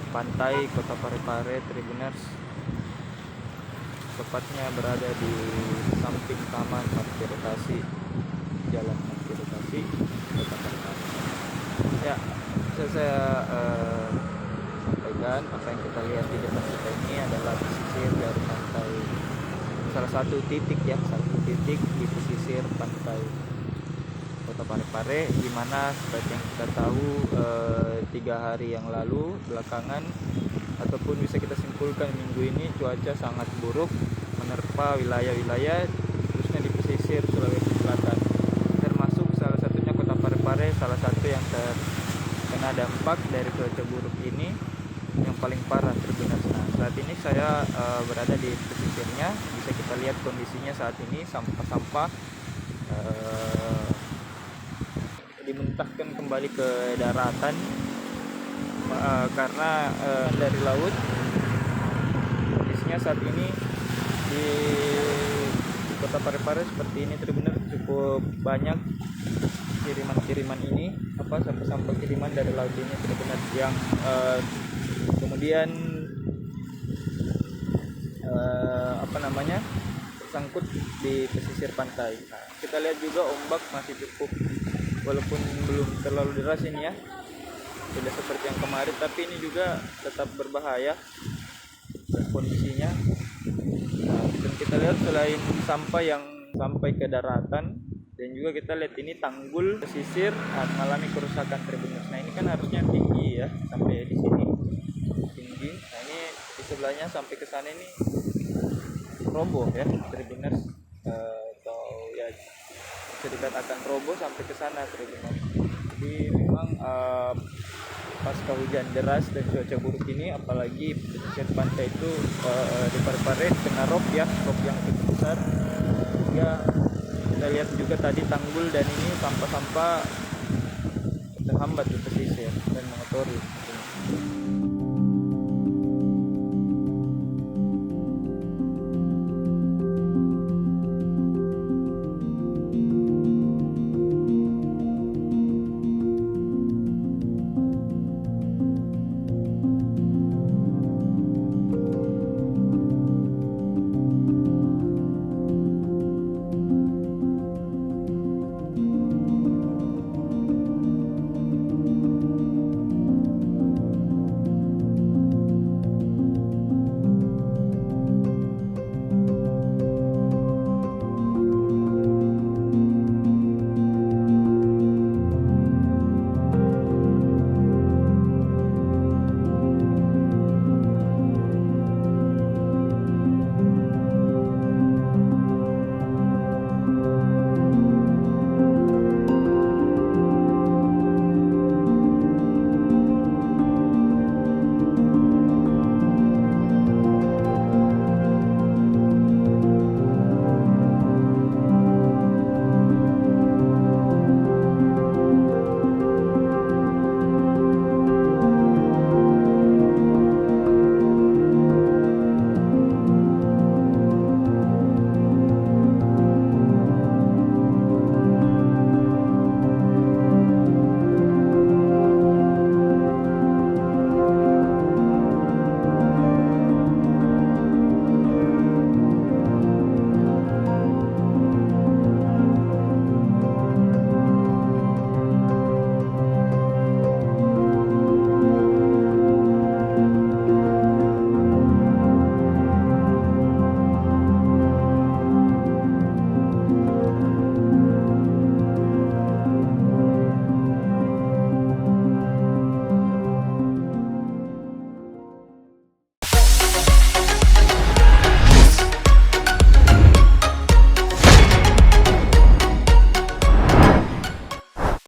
pantai Kota Parepare Tribuners, tepatnya berada di samping Taman Martiretasi, Jalan Martiretasi, Kota Parepare. Ya, saya sampaikan apa yang kita lihat di depan kita ini adalah pesisir dari pantai, salah satu titik di pesisir pantai Kota Parepare, di mana seperti yang kita tahu 3 hari yang lalu belakangan, ataupun bisa kita simpulkan minggu ini cuaca sangat buruk menerpa wilayah-wilayah khususnya di pesisir Sulawesi Selatan, termasuk salah satunya Kota Parepare, salah satu yang terkena dampak dari cuaca buruk ini yang paling parah Tribuners. Nah, saat ini saya berada di pesisirnya, bisa kita lihat kondisinya saat ini sampah-sampah dimuntahkan kembali ke daratan karena dari laut. Kondisinya saat ini di Kota Parepare seperti ini Tribuners, cukup banyak kiriman ini, sampah-sampah kiriman dari laut ini Tribuners, yang kemudian tersangkut di pesisir pantai. Nah, kita lihat juga ombak masih cukup, walaupun belum terlalu deras ini ya, tidak seperti yang kemarin, tapi ini juga tetap berbahaya kondisinya. Nah, dan kita lihat selain sampah yang sampai ke daratan, dan juga kita lihat ini tanggul pesisir mengalami kerusakan Tribuners. Nah, ini kan harusnya tinggi ya, sampai di sini tinggi. Nah, ini di sebelahnya sampai ke sana ini roboh ya Tribuners, atau ya bisa dikatakan roboh sampai ke sana Tribuners. Jadi memang pasca hujan deras dan cuaca buruk ini, apalagi pesisir pantai itu di Parepare kena rob yang cukup besar, ya kita lihat juga tadi tanggul dan ini sampah-sampah terhambat di pesisir dan mengotori.